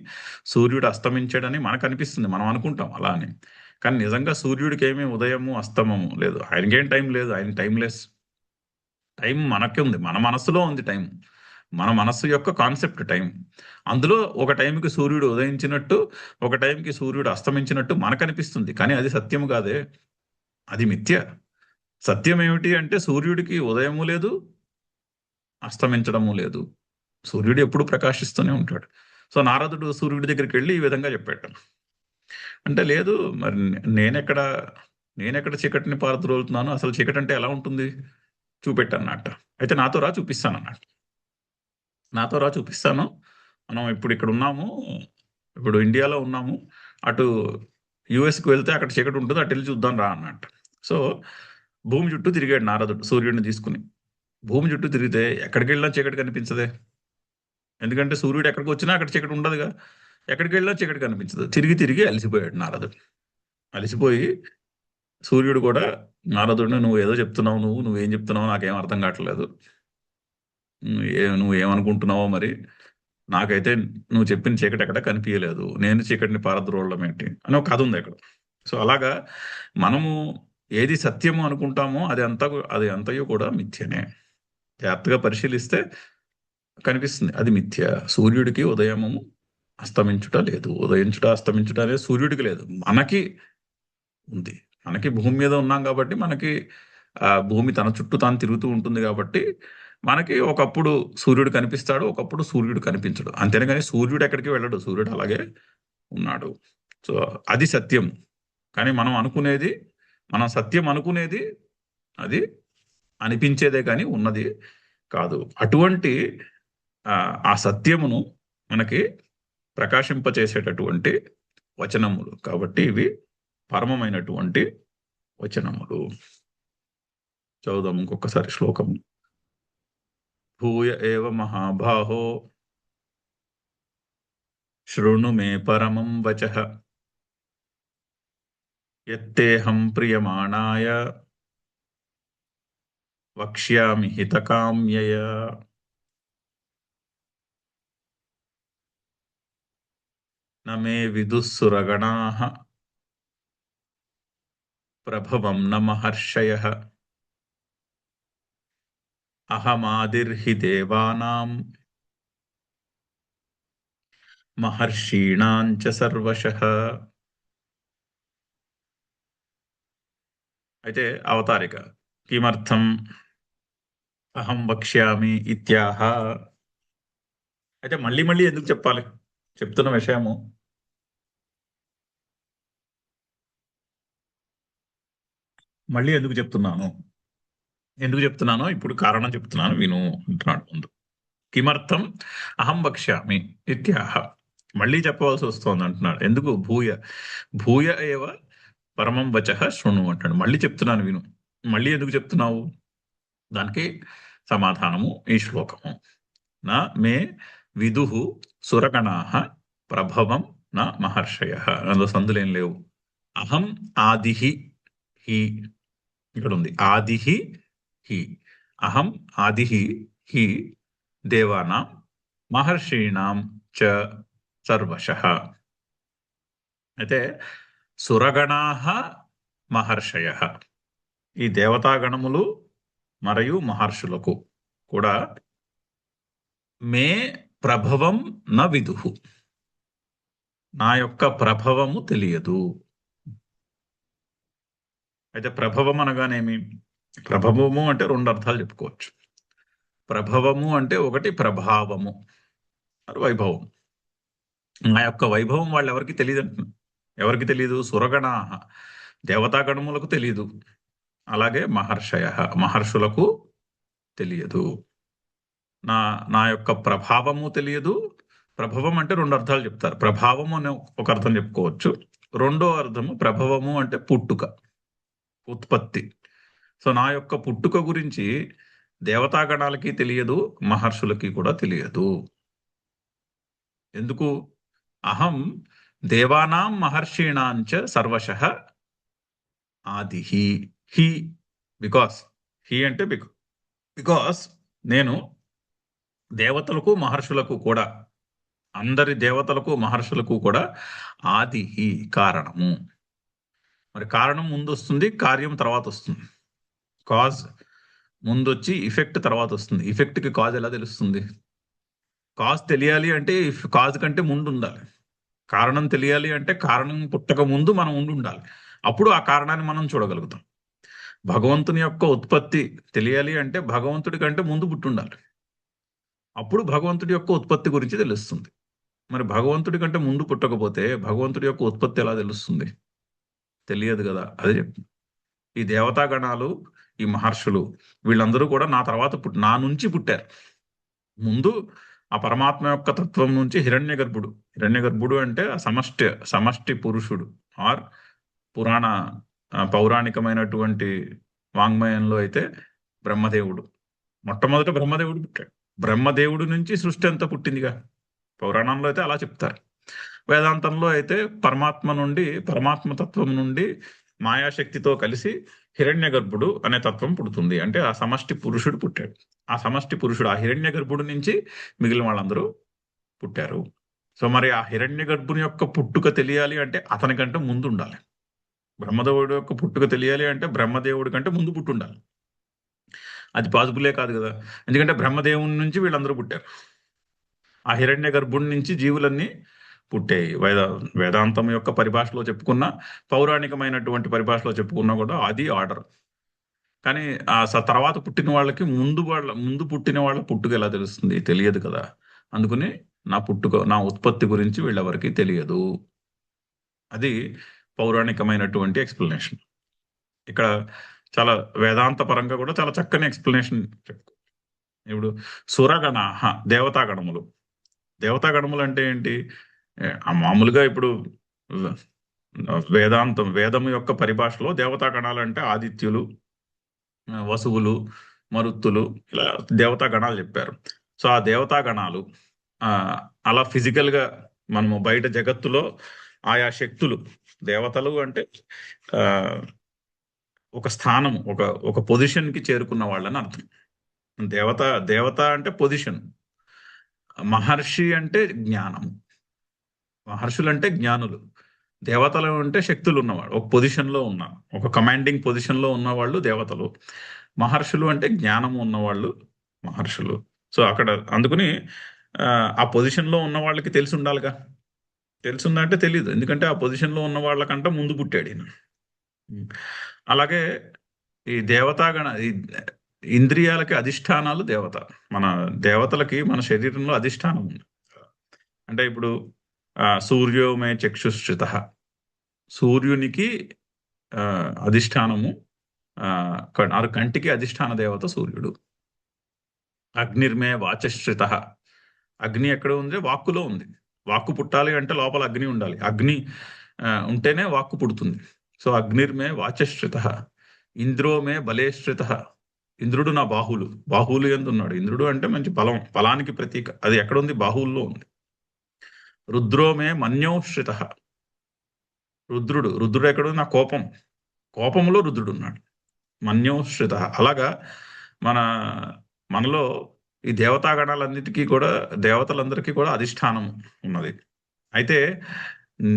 సూర్యుడు అస్తమించాడని మనకు అనిపిస్తుంది, మనం అనుకుంటాం అలా అని. కానీ నిజంగా సూర్యుడికి ఏమీ ఉదయము అస్తమము లేదు, ఆయనకేం టైం లేదు, ఆయన టైంలెస్. టైం మనకే ఉంది, మన మనస్సులో ఉంది టైం. మన మనస్సు యొక్క కాన్సెప్ట్ టైం. అందులో ఒక టైంకి సూర్యుడు ఉదయించినట్టు, ఒక టైంకి సూర్యుడు అస్తమించినట్టు మనకు అనిపిస్తుంది, కానీ అది సత్యము కాదే, అది మిథ్య. సత్యం ఏమిటి అంటే సూర్యుడికి ఉదయము లేదు, అస్తమించడము లేదు, సూర్యుడు ఎప్పుడు ప్రకాశిస్తూనే ఉంటాడు. సో నారదుడు సూర్యుడి దగ్గరికి వెళ్ళి ఈ విధంగా చెప్పాడు. అంటే లేదు మరి, నేనెక్కడ చీకటిని పారద్రోలుతున్నాను, అసలు చీకటి అంటే ఎలా ఉంటుంది చూపెట్టన్నట్ట. అయితే నాతో రా చూపిస్తాను అన్నట్టు. నాతో రా చూపిస్తాను, మనం ఇప్పుడు ఇక్కడ ఉన్నాము, ఇప్పుడు ఇండియాలో ఉన్నాము, అటు యుఎస్కి వెళ్తే అక్కడ చీకటి ఉంటుంది, అటు వెళ్ళి చూద్దాం రా అన్నట్టు. సో భూమి చుట్టూ తిరిగాడు నారదుడు సూర్యుడిని తీసుకుని. భూమి చుట్టూ తిరిగితే ఎక్కడికి వెళ్ళినా చీకటి కనిపించదే, ఎందుకంటే సూర్యుడు ఎక్కడికి వచ్చినా అక్కడ చీకటి ఉండదుగా. ఎక్కడికి వెళ్ళినా చీకటి కనిపించదు. తిరిగి తిరిగి అలసిపోయాడు నారదుడు. అలసిపోయి సూర్యుడు కూడా నారదుడిని, నువ్వు ఏదో చెప్తున్నావు, నువ్వేం చెప్తున్నావు నాకేం అర్థం కావట్లేదు, నువ్వేమనుకుంటున్నావో మరి, నాకైతే నువ్వు చెప్పిన చీకటి ఎక్కడ కనిపించలేదు, నేను చీకటిని పారద్రోలడం ఏంటి అని ఒక కథ ఉంది అక్కడ. సో అలాగా మనము ఏది సత్యము అనుకుంటామో అది అంతయు కూడా మిథ్యనే. జాగ్రత్తగా పరిశీలిస్తే కనిపిస్తుంది అది మిథ్య. సూర్యుడికి ఉదయము అస్తమించుట లేదు, ఉదయించుట అస్తమించుట అనేది సూర్యుడికి లేదు, మనకి ఉంది. మనకి భూమి మీద ఉన్నాం కాబట్టి, మనకి భూమి తన చుట్టూ తాను తిరుగుతూ ఉంటుంది కాబట్టి, మనకి ఒకప్పుడు సూర్యుడు కనిపిస్తాడు, ఒకప్పుడు సూర్యుడు కనిపించడు. అంతేనే కానీ సూర్యుడు ఎక్కడికి వెళ్ళడు, సూర్యుడు అలాగే ఉన్నాడు. సో అది సత్యం. కానీ మనం సత్యం అనుకునేది అది అనిపించేదే కానీ ఉన్నది కాదు. అటువంటి ఆ సత్యమును మనకి ప్రకాశింపచేసేటటువంటి వచనములు కాబట్టి ఇవి పరమమైనటువంటి వచనములు. చదువుదాం ఇంకొకసారి శ్లోకం. భూయ ఏవ మహాబాహో శృణు మే పరమం వచః యత్తేహం ప్రియమాణాయ వక్ష్యామి హితకామ్యయ. న మే విదుఃసురగణాః ప్రభవం న మహర్షయః అహమాదిర్హి దేవానాం మహర్షీణాంచ సర్వశః. అయితే అవతారిక కిమర్థం అహం వక్ష్యామి ఇత్యాహ. అయితే మళ్ళీ మళ్ళీ ఎందుకు చెప్పాలి చెప్తున్న విషయము? మళ్ళీ ఎందుకు చెప్తున్నాను? ఎందుకు చెప్తున్నానో ఇప్పుడు కారణం చెప్తున్నాను విను అంటున్నాడు ముందు. కిమర్థం అహం వక్ష్యామి ఇత్యాహ. మళ్ళీ చెప్పవలసి వస్తోంది అంటున్నాడు. ఎందుకు? భూయ భూయ ఏవ పరమం వచః శృణు అంటాడు. మళ్ళీ చెప్తున్నాను విను. మళ్ళీ ఎందుకు చెప్తున్నావు? దానికి సమాధానము ఈ శ్లోకము. నా మే విదుః సురగణాః ప్రభవం నా మహర్షయః. అందులో సందులేం లేవు. అహం ఆదిః హి. ఇక్కడ ఉంది ఆదిః హి. అహం ఆదిః హి దేవానాం మహర్షీణాం చ సర్వశః. అయితే సురగణాః మహర్షయః, ఈ దేవతాగణములు మరియు మహర్షులకు కూడా మే ప్రభవం న విదుః, నా యొక్క ప్రభవము తెలియదు. అయితే ప్రభవం అనగానేమి? ప్రభవము అంటే రెండు అర్థాలు చెప్పుకోవచ్చు. ప్రభవము అంటే ఒకటి ప్రభావము, వైభవం. నా యొక్క వైభవం వాళ్ళు ఎవరికి తెలియదు అంటున్నారు. ఎవరికి తెలియదు? సురగణాః, దేవతాగణములకు తెలియదు. అలాగే మహర్షయః, మహర్షులకు తెలియదు. నా నా యొక్క ప్రభావము తెలియదు. ప్రభవం అంటే రెండు అర్థాలు చెప్తారు. ప్రభావము అనే ఒక అర్థం చెప్పుకోవచ్చు. రెండో అర్థము ప్రభవము అంటే పుట్టుక, ఉత్పత్తి. సో నా యొక్క పుట్టుక గురించి దేవతాగణాలకి తెలియదు, మహర్షులకి కూడా తెలియదు. ఎందుకు? అహం దేవానాం మహర్షీణాంచ సర్వశః ఆదిః. హి బికాస్, హి అంటే బికాస్ నేను దేవతలకు మహర్షులకు కూడా, అందరి దేవతలకు మహర్షులకు కూడా ఆది కారణము. మరి కారణం ముందు వస్తుంది, కార్యం తర్వాత వస్తుంది. కాజ్ ముందొచ్చి ఎఫెక్ట్ తర్వాత వస్తుంది. ఎఫెక్ట్కి కాజ్ ఎలా తెలుస్తుంది? కాజ్ తెలియాలి అంటే కాజ్ కంటే ముందు ఉండాలి. కారణం తెలియాలి అంటే కారణం పుట్టక ముందు మనం ఉండాలి. అప్పుడు ఆ కారణాన్ని మనం చూడగలుగుతాం. భగవంతుని యొక్క ఉత్పత్తి తెలియాలి అంటే భగవంతుడి కంటే ముందు పుట్టుండాలి. అప్పుడు భగవంతుడి యొక్క ఉత్పత్తి గురించి తెలుస్తుంది. మరి భగవంతుడి కంటే ముందు పుట్టకపోతే భగవంతుడి యొక్క ఉత్పత్తి ఎలా తెలుస్తుంది? తెలియదు కదా. అదే చెప్తుంది. ఈ దేవతాగణాలు, ఈ మహర్షులు, వీళ్ళందరూ కూడా నా తర్వాత నా నుంచి పుట్టారు. ముందు ఆ పరమాత్మ యొక్క తత్వం నుంచి హిరణ్యగర్భుడు. హిరణ్యగర్భుడు అంటే సమష్టి సమష్టి పురుషుడు. ఆర్ పురాణ పౌరాణికమైనటువంటి వాంగ్మయంలో అయితే బ్రహ్మదేవుడు. మొట్టమొదట బ్రహ్మదేవుడు పుట్టాడు. బ్రహ్మదేవుడు నుంచి సృష్టి అంతా పుట్టిందిగా. పౌరాణంలో అయితే అలా చెప్తారు. వేదాంతంలో అయితే పరమాత్మ నుండి, పరమాత్మ తత్వం నుండి మాయాశక్తితో కలిసి హిరణ్యగర్భుడు అనే తత్వం పుడుతుంది. అంటే ఆ సమష్టి పురుషుడు పుట్టాడు. ఆ సమష్టి పురుషుడు, ఆ హిరణ్యగర్భుడు నుంచి మిగిలిన వాళ్ళందరూ పుట్టారు. సో మరి ఆ హిరణ్యగర్భుని యొక్క పుట్టుక తెలియాలి అంటే అతని కంటే ముందు ఉండాలి. బ్రహ్మదేవుడు యొక్క పుట్టుక తెలియాలి అంటే బ్రహ్మదేవుడి కంటే ముందు పుట్టుండాలి. అది పాసిబులే కాదు కదా. ఎందుకంటే బ్రహ్మదేవుని నుంచి వీళ్ళందరూ పుట్టారు. ఆ హిరణ్యగర్భుడి నుంచి జీవులన్నీ పుట్టాయి. వేదాంతం యొక్క పరిభాషలో చెప్పుకున్నా, పౌరాణికమైనటువంటి పరిభాషలో చెప్పుకున్నా కూడా అది ఆర్డర్. కానీ ఆ తర్వాత పుట్టిన వాళ్ళకి ముందు పుట్టిన వాళ్ళ పుట్టుక ఎలా తెలుస్తుంది? తెలియదు కదా. అందుకని నా ఉత్పత్తి గురించి వీళ్ళెవరికి తెలియదు. అది పౌరాణికమైనటువంటి ఎక్స్ప్లెనేషన్. ఇక్కడ చాలా వేదాంత పరంగా కూడా చాలా చక్కని ఎక్స్ప్లెనేషన్ చెప్పుకో. ఇప్పుడు సురగణాః, దేవతాగణములు. దేవతాగణములు అంటే ఏంటి? మామూలుగా ఇప్పుడు వేదం యొక్క పరిభాషలో దేవతాగణాలు అంటే ఆదిత్యులు, వసువులు, మరుత్తులు, ఇలా దేవతాగణాలు చెప్పారు. సో ఆ దేవతాగణాలు అలా ఫిజికల్గా మనము బయట జగత్తులో ఆయా శక్తులు, దేవతలు అంటే ఒక స్థానం, ఒక పొజిషన్కి చేరుకున్న వాళ్ళని అర్థం. దేవత అంటే పొజిషన్. మహర్షి అంటే జ్ఞానము. మహర్షులు అంటే జ్ఞానులు. దేవతలు అంటే శక్తులు ఉన్నవాడు, ఒక పొజిషన్లో ఉన్న, ఒక కమాండింగ్ పొజిషన్లో ఉన్నవాళ్ళు దేవతలు. మహర్షులు అంటే జ్ఞానము ఉన్నవాళ్ళు మహర్షులు. సో అక్కడ అందుకని ఆ పొజిషన్లో ఉన్న వాళ్ళకి తెలిసి ఉండాలిగా. తెలుసుందా అంటే తెలియదు. ఎందుకంటే ఆ పొజిషన్లో ఉన్న వాళ్ళకంటే ముందు పుట్టాడు ఈయన. అలాగే ఈ దేవతాగణ ఇంద్రియాలకి అధిష్టానాలు దేవత. మన దేవతలకి మన శరీరంలో అధిష్టానం ఉంది. అంటే ఇప్పుడు సూర్యోమే చక్షుశ్రుత, సూర్యునికి అధిష్టానము, కంటికి అధిష్టాన దేవత సూర్యుడు. అగ్నిర్మే వాచశ్రిత, అగ్ని ఎక్కడ ఉంది? వాక్కులో ఉంది. వాక్కు పుట్టాలి అంటే లోపల అగ్ని ఉండాలి. అగ్ని ఉంటేనే వాక్కు పుడుతుంది. సో అగ్నిర్మే వాచశ్రిత, ఇంద్రోమే బలేశ్రిత, ఇంద్రుడు నా బాహువులు, బాహువులు ఎందున్నాడు. ఇంద్రుడు అంటే మంచి బలం, బలానికి ప్రతీక. అది ఎక్కడ ఉంది? బాహువుల్లో ఉంది. రుద్రోమే మన్యోశ్రిత, రుద్రుడు ఎక్కడ నా కోపం, కోపంలో రుద్రుడు ఉన్నాడు. మన్యోశ్రిత. అలాగా మన మనలో ఈ దేవతాగణాలన్నిటికీ కూడా, దేవతలందరికీ కూడా అధిష్టానం ఉన్నది. అయితే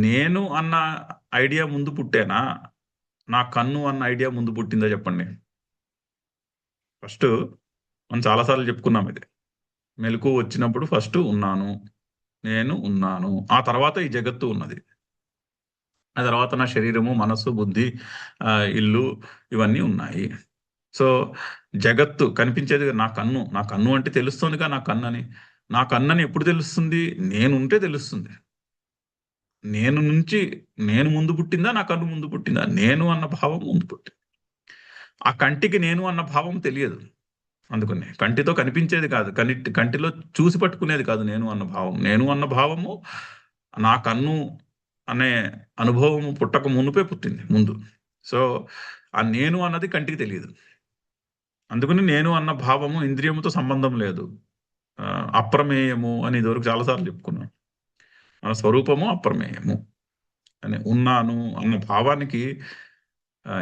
నేను అన్న ఐడియా ముందు పుట్టేనా, నా కన్ను అన్న ఐడియా ముందు పుట్టిందా చెప్పండి. ఫస్ట్ మనం చాలాసార్లు చెప్పుకున్నాం ఇది. మెలకు వచ్చినప్పుడు ఫస్ట్ ఉన్నాను, నేను ఉన్నాను, ఆ తర్వాత ఈ జగత్తు ఉన్నది, ఆ తర్వాత నా శరీరము, మనస్సు, బుద్ధి, ఇల్లు, ఇవన్నీ ఉన్నాయి. సో జగత్తు కనిపించేది నా కన్ను. నా కన్ను అంటే తెలుస్తుందిగా నా కన్ను అని. నా కన్ను అని ఎప్పుడు తెలుస్తుంది? నేనుంటే తెలుస్తుంది. నేను నుంచి నేను ముందు పుట్టిందా, నా కన్ను ముందు పుట్టిందా? నేను అన్న భావం ముందు పుట్టింది. ఆ కంటికి నేను అన్న భావం తెలియదు. అందుకని కంటితో కనిపించేది కాదు, కంటిలో చూసి పట్టుకునేది కాదు నేను అన్న భావం. నేను అన్న భావము నా కన్ను అనే అనుభవము పుట్టక మునుపే పుట్టింది ముందు. సో ఆ నేను అన్నది కంటికి తెలియదు. అందుకని నేను అన్న భావము ఇంద్రియముతో సంబంధం లేదు. అప్రమేయము అని ఇదివరకు చాలాసార్లు చెప్పుకున్నాం. మన స్వరూపము అప్రమేయము అని. ఉన్నాను అన్న భావానికి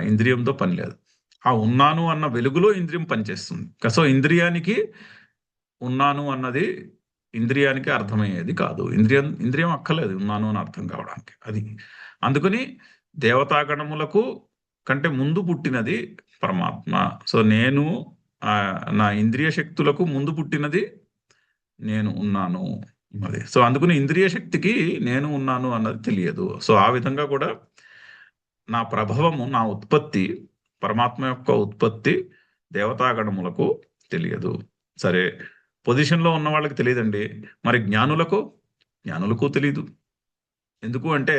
ఇంద్రియంతో పని లేదు. ఆ ఉన్నాను అన్న వెలుగులో ఇంద్రియం పనిచేస్తుంది. సో ఇంద్రియానికి ఉన్నాను అన్నది ఇంద్రియానికి అర్థమయ్యేది కాదు. ఇంద్రియం అక్కర్లేదు ఉన్నాను అని అర్థం కావడానికి. అది అందుకని దేవతాగణములకు కంటే ముందు పుట్టినది పరమాత్మ. సో నేను నా ఇంద్రియ శక్తులకు ముందు పుట్టినది నేను ఉన్నాను అది. సో అందుకని ఇంద్రియ శక్తికి నేను ఉన్నాను అన్నది తెలియదు. సో ఆ విధంగా కూడా నా ప్రభావము, నా ఉత్పత్తి, పరమాత్మ యొక్క ఉత్పత్తి దేవతాగణములకు తెలియదు. సరే, పొజిషన్లో ఉన్న వాళ్ళకి తెలియదండి, మరి జ్ఞానులకు తెలియదు. ఎందుకు అంటే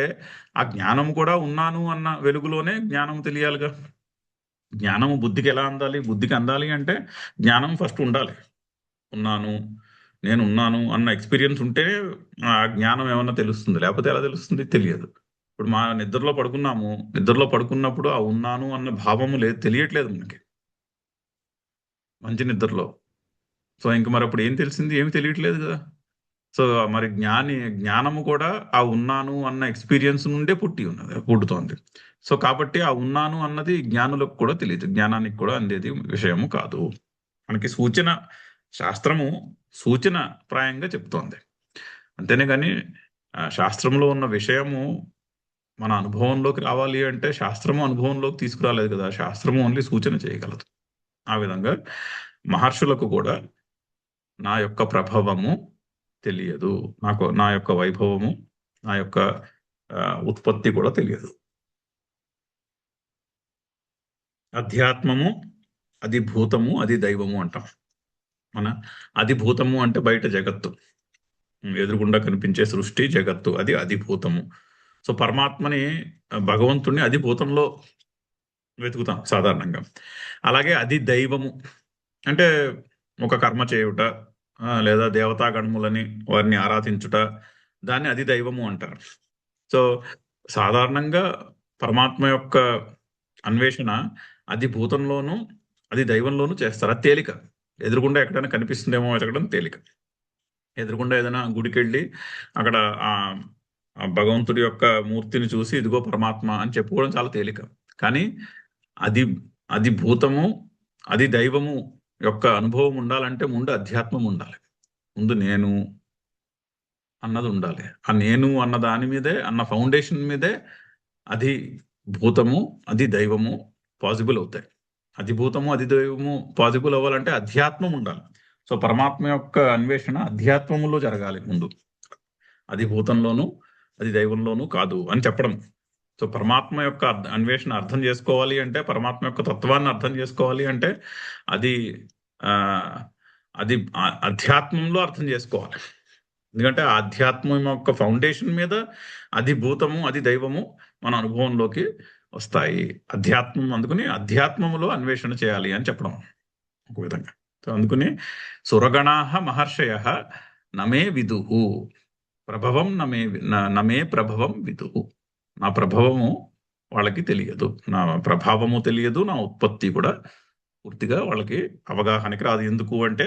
ఆ జ్ఞానం కూడా ఉన్నాను అన్న వెలుగులోనే జ్ఞానం తెలియాలిగా. జ్ఞానము బుద్ధికి ఎలా అందాలి? బుద్ధికి అందాలి అంటే జ్ఞానం ఫస్ట్ ఉండాలి. నేను ఉన్నాను అన్న ఎక్స్పీరియన్స్ ఉంటే ఆ జ్ఞానం ఏమన్నా తెలుస్తుంది, లేకపోతే ఎలా తెలుస్తుంది? తెలియదు. ఇప్పుడు మా నిద్రలో పడుకున్నాము, నిద్రలో పడుకున్నప్పుడు ఆ ఉన్నాను అన్న భావము లేదు, తెలియట్లేదు మనకి మంచి నిద్రలో. సో ఇంక మరి అప్పుడు ఏం తెలిసింది? ఏమి తెలియట్లేదు కదా. సో మరి జ్ఞానము కూడా ఆ ఉన్నాను అన్న ఎక్స్పీరియన్స్ నుండే పుట్టుతోంది. సో కాబట్టి ఆ ఉన్నాను అన్నది జ్ఞానులకు కూడా తెలియదు, జ్ఞానానికి కూడా అందేది విషయము కాదు. మనకి శాస్త్రము సూచన ప్రాయంగా చెప్తోంది అంతేనే కానీ శాస్త్రంలో ఉన్న విషయము మన అనుభవంలోకి రావాలి అంటే శాస్త్రము అనుభవంలోకి తీసుకురాలేదు కదా. శాస్త్రము ఓన్లీ సూచన చేయగలదు. ఆ విధంగా మహర్షులకు కూడా నా యొక్క ప్రభావము తెలియదు, నా యొక్క వైభవము, నా యొక్క ఉత్పత్తి కూడా తెలియదు. అధ్యాత్మము అధిభూతము అది దైవము అంటాం. మన అధిభూతము అంటే బయట జగత్తు, ఎదురుగుండా కనిపించే సృష్టి జగత్తు, అది అధిభూతము. సో పరమాత్మని, భగవంతుణ్ణి అధిభూతంలో వెతుకుతాం సాధారణంగా. అలాగే అది దైవము అంటే ఒక కర్మ చేయుట, లేదా దేవతాగణములని వారిని ఆరాధించుట, దాన్ని అది దైవము అంటారు. సో సాధారణంగా పరమాత్మ యొక్క అన్వేషణ అది భూతంలోనూ అది దైవంలోనూ చేస్తారు. అది తేలిక. ఎదురుగుండా ఎక్కడైనా కనిపిస్తుందేమో వెతకడం తేలిక. ఎదురుగుండా ఏదైనా గుడికి వెళ్ళి అక్కడ ఆ భగవంతుడి యొక్క మూర్తిని చూసి ఇదిగో పరమాత్మ అని చెప్పుకోవడం చాలా తేలిక. కానీ అది భూతము, అది దైవము యొక్క అనుభవం ఉండాలంటే ముందు అధ్యాత్మం ఉండాలి, ముందు నేను అన్నది ఉండాలి. ఆ నేను అన్న దాని మీదే, అన్న ఫౌండేషన్ మీదే అది భూతము, అది దైవము పాసిబుల్ అవుతాయి. అది భూతము, అది దైవము పాసిబుల్ అవ్వాలంటే అధ్యాత్మం ఉండాలి. సో పరమాత్మ యొక్క అన్వేషణ అధ్యాత్మములో జరగాలి ముందు. అది భూతంలోను, అది దైవంలోనూ కాదు అని చెప్పడం. సో పరమాత్మ యొక్క అన్వేషణ అర్థం చేసుకోవాలి అంటే, పరమాత్మ యొక్క తత్వాన్ని అర్థం చేసుకోవాలి అంటే అది ఆ అది అధ్యాత్మంలో అర్థం చేసుకోవాలి. ఎందుకంటే ఆధ్యాత్మం యొక్క ఫౌండేషన్ మీద అది భూతము, అది దైవము మన అనుభవంలోకి వస్తాయి. అధ్యాత్మం అందుకుని అధ్యాత్మములో అన్వేషణ చేయాలి అని చెప్పడం ఒక విధంగా. సో అందుకని సురగణాః మహర్షయః నమే విదుః ప్రభవం నమే ప్రభవం విదుః. నా ప్రభవము వాళ్ళకి తెలియదు, నా ప్రభావము తెలియదు, నా ఉత్పత్తి కూడా పూర్తిగా వాళ్ళకి అవగాహనకి రాదు. ఎందుకు అంటే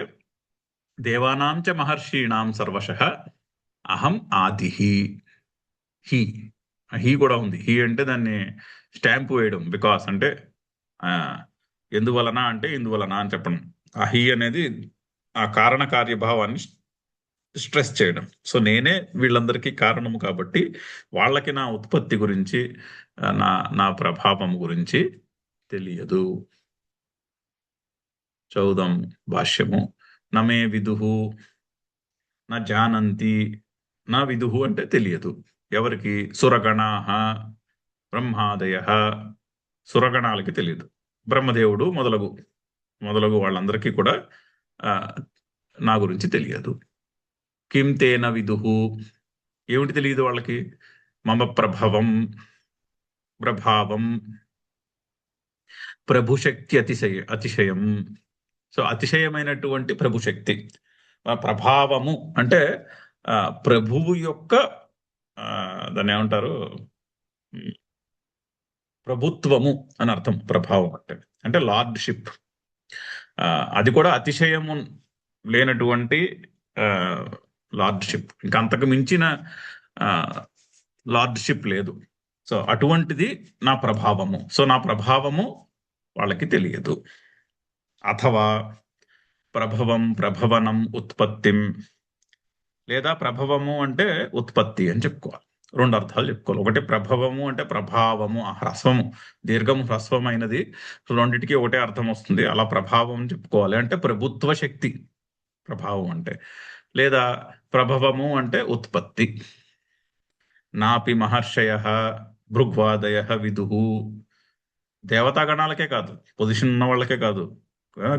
దేవానాం చ మహర్షీణాం సర్వశః అహం ఆదిహి. హి హి కూడా ఉంది. హి అంటే దాన్ని స్టాంప్ వేయడం. బికాస్ అంటే ఎందువలన అంటే ఇందువలన అని చెప్పడం. ఆ హి అనేది ఆ కారణ కార్యభావాన్ని స్ట్రెస్ చేయడం. సో నేనే వీళ్ళందరికీ కారణము కాబట్టి వాళ్ళకి నా ఉత్పత్తి గురించి నా నా ప్రభావం గురించి తెలియదు. చౌదం భాష్యము. నమే విదుః నా జానంతి. నా విదుః అంటే తెలియదు. ఎవరికి? సురగణాః బ్రహ్మాదయః. సురగణాలకి తెలియదు. బ్రహ్మదేవుడు మొదలగు వాళ్ళందరికీ కూడా నా గురించి తెలియదు. కిం తేన విదుః. ఏమిటి తెలియదు వాళ్ళకి? మమ ప్రభవం ప్రభావం ప్రభుశక్తి అతిశయం. సో అతిశయమైనటువంటి ప్రభుశక్తి. ప్రభావము అంటే ప్రభువు యొక్క దాన్ని ఏమంటారు, ప్రభుత్వము అని అర్థం. ప్రభావం అంటే లార్డ్షిప్. అది కూడా అతిశయము లేనటువంటి లార్డ్షిప్. ఇంకా అంతకు మించిన లార్డ్షిప్ లేదు. సో అటువంటిది నా ప్రభావము. సో నా ప్రభావము వాళ్ళకి తెలియదు. అథవా ప్రభవం ప్రభవనం ఉత్పత్తిం. లేదా ప్రభవము అంటే ఉత్పత్తి అని చెప్పుకోవాలి. రెండు అర్థాలు చెప్పుకోవాలి. ఒకటి ప్రభవము అంటే ప్రభావము, హ్రస్వము, దీర్ఘము హ్రస్వమైనది. రెండింటికి ఒకటే అర్థం వస్తుంది. అలా ప్రభావం చెప్పుకోవాలి. అంటే ప్రభుత్వ శక్తి ప్రభావం అంటే. లేదా ప్రభవము అంటే ఉత్పత్తి. నాపి మహర్షయః భృగ్వాదయః విదుః. దేవతాగణాలకే కాదు, పొజిషన్ ఉన్న వాళ్ళకే కాదు,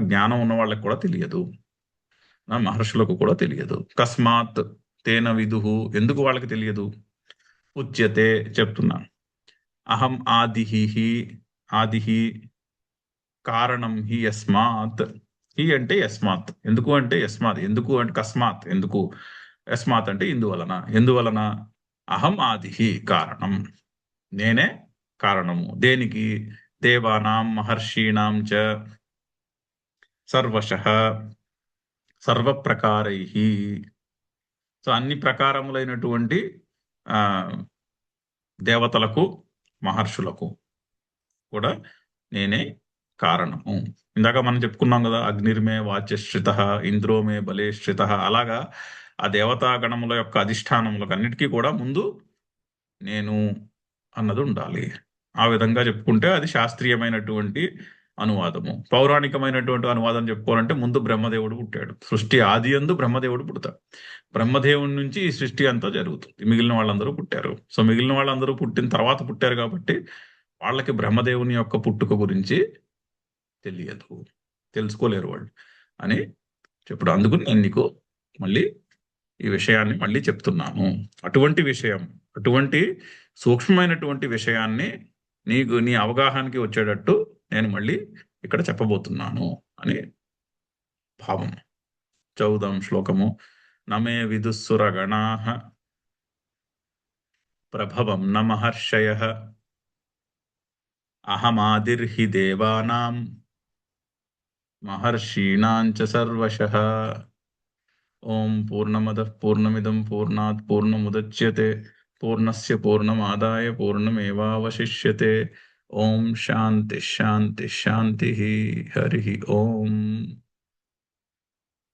జ్ఞానం ఉన్న వాళ్ళకి కూడా తెలియదు. మహర్షులకు కూడా తెలియదు. కస్మాత్ తేన విదుః. ఎందుకు వాళ్ళకి తెలియదు? ఉచ్యతే చెప్తున్నాను. అహం ఆదిహి. ఆదిహి కారణం హి యస్మాత్. హి అంటే యస్మాత్. ఎందుకు అంటే యస్మాత్. ఎందుకు అంటే కస్మాత్. ఎందుకు? యస్మాత్ అంటే ఇందువలన. ఎందువలన? అహం ఆదిహి కారణం. నేనే కారణము. దేనికి? దేవానాం మహర్షీణాం చ సర్వశః సర్వప్రకారైః. సో అన్ని ప్రకారములైనటువంటి దేవతలకు, మహర్షులకు కూడా నేనే కారణము. ఇందాక మనం చెప్పుకున్నాం కదా, అగ్నిర్మే వాచ్యశ్రిత ఇంద్రోమే బలేశ్రిత. అలాగా ఆ దేవతా గణముల యొక్క అధిష్టానములకు అన్నిటికీ కూడా ముందు నేను అన్నది ఉండాలి. ఆ విధంగా చెప్పుకుంటే అది శాస్త్రీయమైనటువంటి అనువాదము. పౌరాణికమైనటువంటి అనువాదం చెప్పుకోవాలంటే ముందు బ్రహ్మదేవుడు పుట్టాడు. సృష్టి ఆది యందు బ్రహ్మదేవుడు పుడతాడు. బ్రహ్మదేవుడి నుంచి ఈ సృష్టి అంతా జరుగుతుంది. మిగిలిన వాళ్ళందరూ పుట్టారు. సో మిగిలిన వాళ్ళందరూ పుట్టిన తర్వాత పుట్టారు కాబట్టి వాళ్ళకి బ్రహ్మదేవుని యొక్క పుట్టుక గురించి తెలియదు, తెలుసుకోలేరు వాళ్ళు అని చెప్పడం. అందుకు నేను నీకు మళ్ళీ ఈ విషయాన్ని మళ్ళీ చెప్తున్నాను. అటువంటి విషయం, అటువంటి సూక్ష్మమైనటువంటి విషయాన్ని నీకు నీ అవగాహనకి వచ్చేటట్టు నేను మళ్ళీ ఇక్కడ చెప్పబోతున్నాను అని భావం. 14వ శ్లోకము. నమే విదుస్సురగణాః ప్రభవం న మహర్షయః అహమాదిర్హి దేవానాం మహర్షీణాం చ సర్వశః. ఓం పూర్ణమదః పూర్ణమిదం పూర్ణాత్ పూర్ణముదచ్యతే పూర్ణస్య పూర్ణమాదాయ పూర్ణమేవావశిష్యతే. ఓం శాంతి శాంతి శాంతి. హరి ఓం.